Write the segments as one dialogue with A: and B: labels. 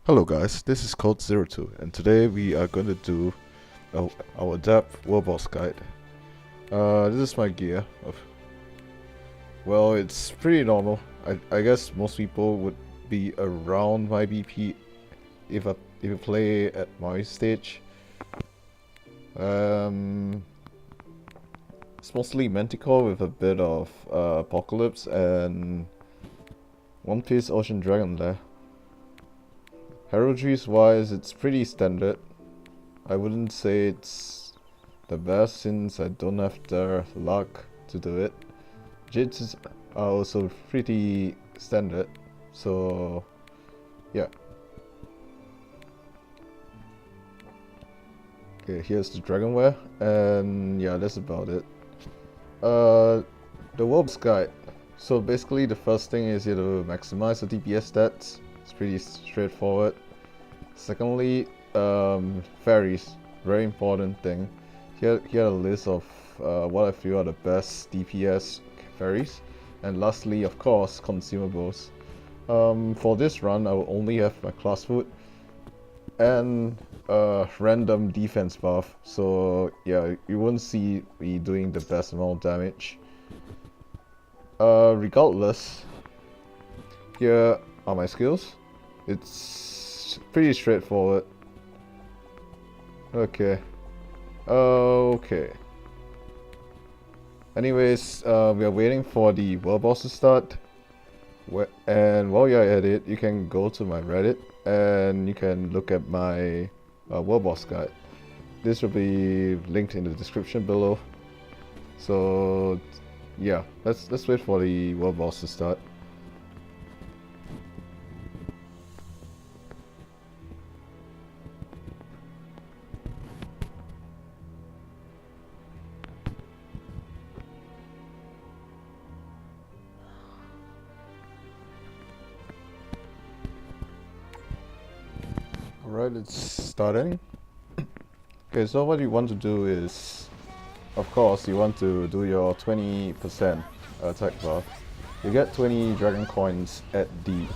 A: Hello guys, this is Code02 and today we are going to do our Adept World Boss Guide. This is my gear. Well, it's pretty normal. I guess most people would be around my BP if you play at my stage. It's mostly Manticore with a bit of Apocalypse and One Piece Ocean Dragon there. Heraldries wise, it's pretty standard. I wouldn't say it's the best since I don't have the luck to do it. Jits are also pretty standard, so yeah. Okay, here's the Dragonware, and yeah, that's about it. The World's Guide. So basically the first thing is you have to maximize the DPS stats. It's pretty straightforward. Secondly, fairies, very important thing. Here are a list of what I feel are the best DPS fairies. And lastly, of course, consumables. For this run, I will only have my class food and random defense buff. So yeah, you won't see me doing the best amount of damage. Regardless, here are my skills. It's pretty straightforward. Okay. Okay. Anyways, we are waiting for the world boss to start. And while you're at it, you can go to my Reddit and you can look at my world boss guide. This will be linked in the description below. So yeah, let's wait for the world boss to start. Alright, it's starting. Okay, so what you want to do is, of course, you want to do your 20% attack buff. You get 20 dragon coins at the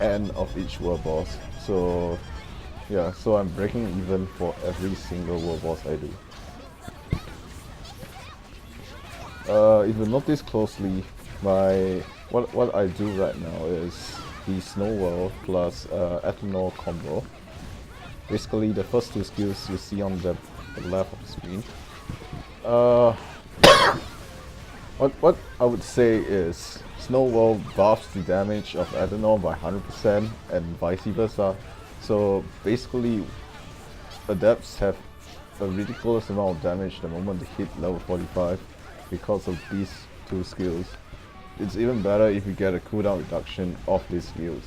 A: end of each world boss. So yeah, so I'm breaking even for every single world boss I do. If you notice closely, what I do right now is the Snow World plus Ethanol combo. Basically, the first two skills you see on the left of the screen. What I would say is Snow World buffs the damage of Ethanol by 100% and vice versa. So basically, Adepts have a ridiculous amount of damage the moment they hit level 45 because of these two skills. It's even better if you get a cooldown reduction of these skills.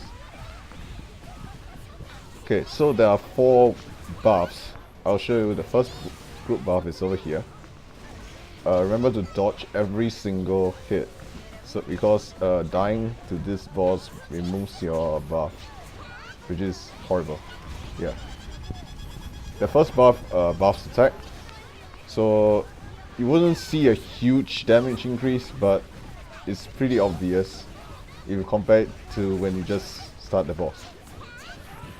A: Okay, so there are 4 buffs. I'll show you. The first group buff is over here. Remember to dodge every single hit, so because dying to this boss removes your buff, which is horrible. Yeah. The first buff buffs attack, so you wouldn't see a huge damage increase, but it's pretty obvious if you compare it to when you just start the boss.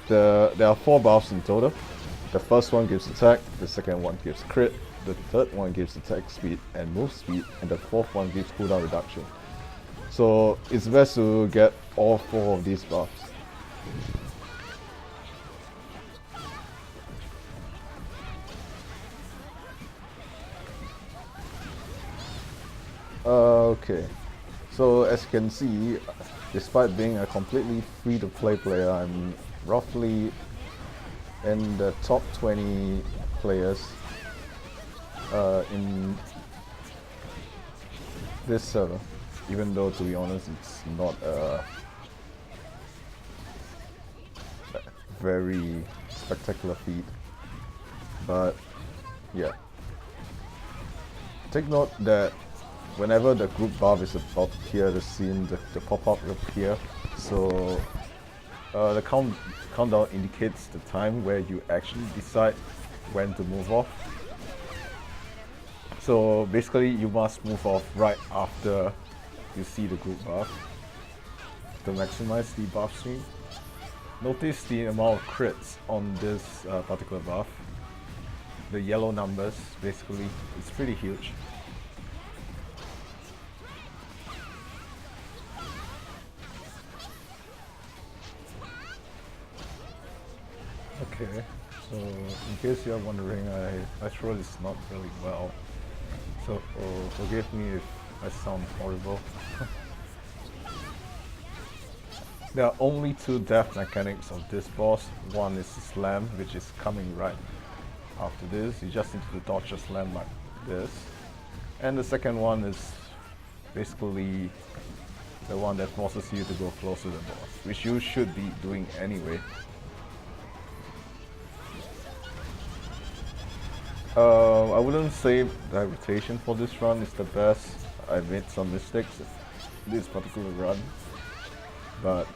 A: There are 4 buffs in total. The first one gives attack, the second one gives crit, the third one gives attack speed and move speed, and the fourth one gives cooldown reduction. So it's best to get all 4 of these buffs. Okay, so as you can see, despite being a completely free-to-play player, I'm roughly in the top 20 players in this server, even though to be honest it's not a very spectacular feat, but yeah. Take note that whenever the group buff is about to appear, the scene, the pop-up will appear. So the countdown indicates the time where you actually decide when to move off. So basically you must move off right after you see the group buff to maximize the buff stream. Notice the amount of crits on this particular buff. The yellow numbers, basically, it's pretty huge. Okay, so in case you're wondering, I throw this not really well. So forgive me if I sound horrible. There are only two death mechanics of this boss. One is slam, which is coming right after this. You just need to dodge a slam like this. And the second one is basically the one that forces you to go close to the boss, which you should be doing anyway. I wouldn't say the rotation for this run is the best. I made some mistakes this particular run, but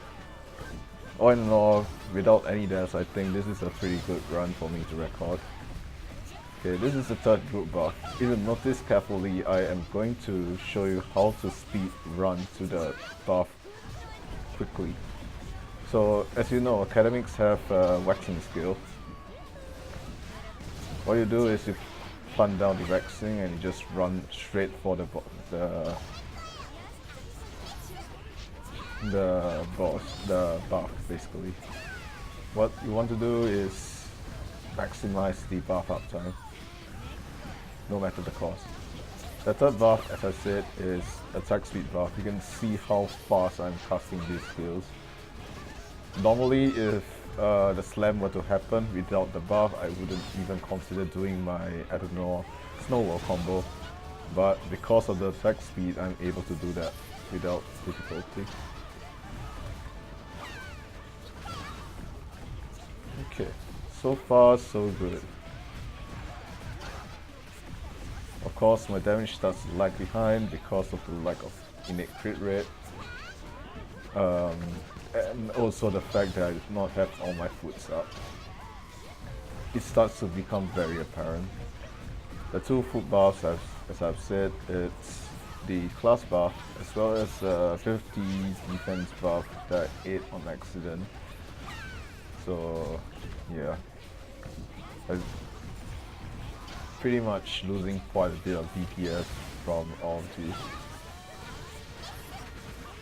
A: all in all, without any deaths, I think this is a pretty good run for me to record. Okay, this is the third group buff. If you notice carefully, I am going to show you how to speed run to the buff quickly. So, as you know, academics have a waxing skill. What you do is you punt down the waxing and you just run straight for the buff basically. What you want to do is maximize the buff uptime, no matter the cost. The third buff, as I said, is attack speed buff. You can see how fast I'm casting these skills. Normally, if the slam were to happen without the buff, I wouldn't even consider doing my, I don't know, snowball combo. But because of the attack speed, I'm able to do that without difficulty. Okay, so far so good. Of course, my damage starts to lag behind because of the lack of innate crit rate. And also the fact that I do not have all my foots up. It starts to become very apparent. The two foot buffs, as I've said, it's the class buff as well as 50 defense buff that I ate on accident. So yeah, I'm pretty much losing quite a bit of DPS from all of these.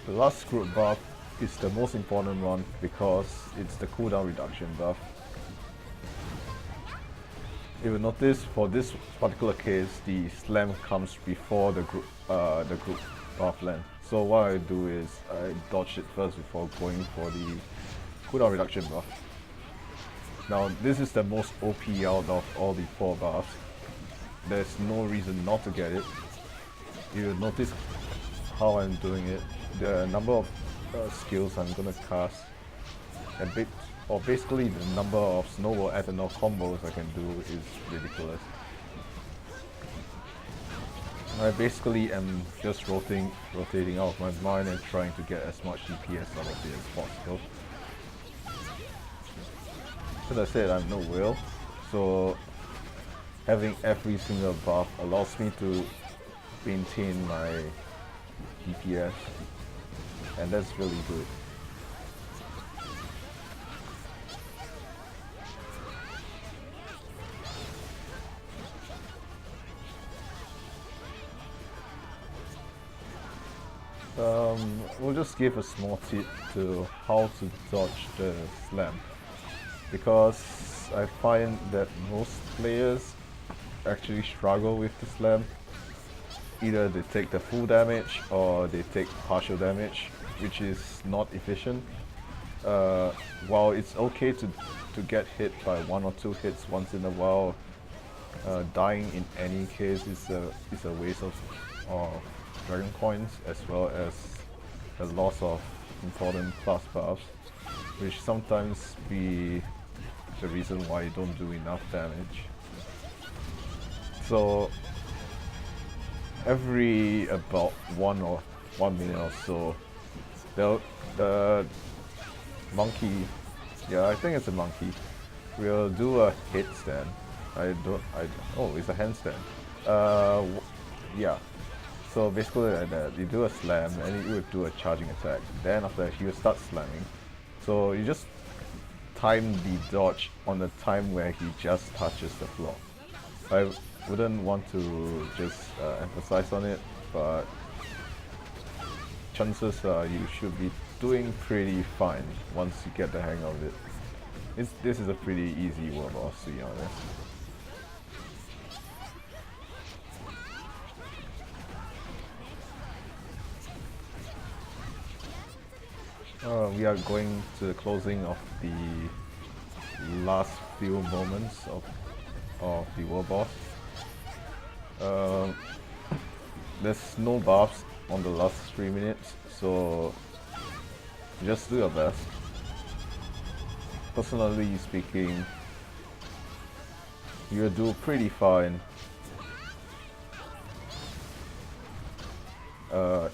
A: The last group buff is the most important one because it's the cooldown reduction buff. You will notice for this particular case, the slam comes before the group buff land. So what I do is I dodge it first before going for the cooldown reduction buff. Now this is the most OP out of all the 4 buffs. There's no reason not to get it. You will notice how I'm doing it. The number of skills I'm gonna cast, or basically the number of snowball ethanol combos I can do is ridiculous. I basically am just rotating out of my mind and trying to get as much DPS out of it as possible. As I said, I'm no whale, so having every single buff allows me to maintain my DPS. And that's really good. We'll just give a small tip to how to dodge the slam, because I find that most players actually struggle with the slam. Either they take the full damage or they take partial damage, which is not efficient. While it's okay to get hit by 1 or 2 hits once in a while, dying in any case is a waste of dragon coins, as well as the loss of important class buffs, which sometimes be the reason why you don't do enough damage. So every about 1 minute or so, the monkey, yeah, I think it's a monkey, will do a headstand. Oh, it's a handstand. Yeah. So basically like that, you do a slam and you would do a charging attack. Then after that, he will start slamming. So you just time the dodge on the time where he just touches the floor. I wouldn't want to just emphasize on it, but chances are you should be doing pretty fine once you get the hang of it. This is a pretty easy world boss, to be honest. We are going to the closing of the last few moments of the world boss. There's no buffs on the last 3 minutes, so just do your best. Personally speaking, you'll do pretty fine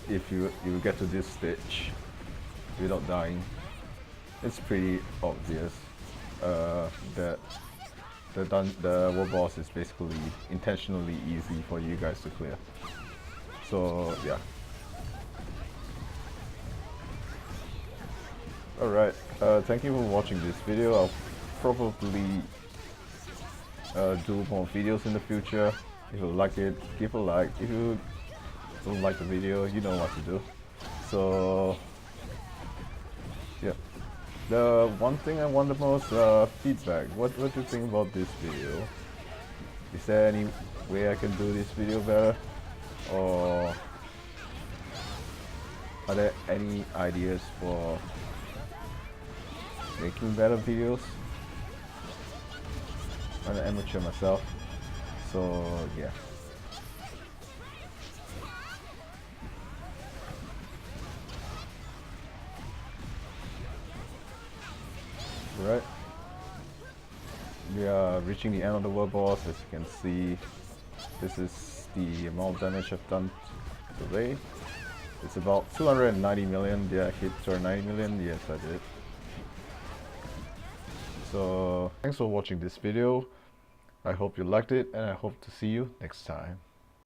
A: if you get to this stage without dying. It's pretty obvious that the world boss is basically intentionally easy for you guys to clear. So yeah. Alright, thank you for watching this video. I'll probably do more videos in the future. If you like it, give a like. If you don't like the video, you know what to do. So yeah. The one thing I want the most, feedback. What do you think about this video? Is there any way I can do this video better? Or are there any ideas for making better videos? I'm an amateur myself, so yeah. Right. We are reaching the end of the world boss. As you can see, this is the amount of damage I've done today. It's about 290 million. Did I hit 290 million? Yes, I did. So thanks for watching this video. I hope you liked it, and I hope to see you next time.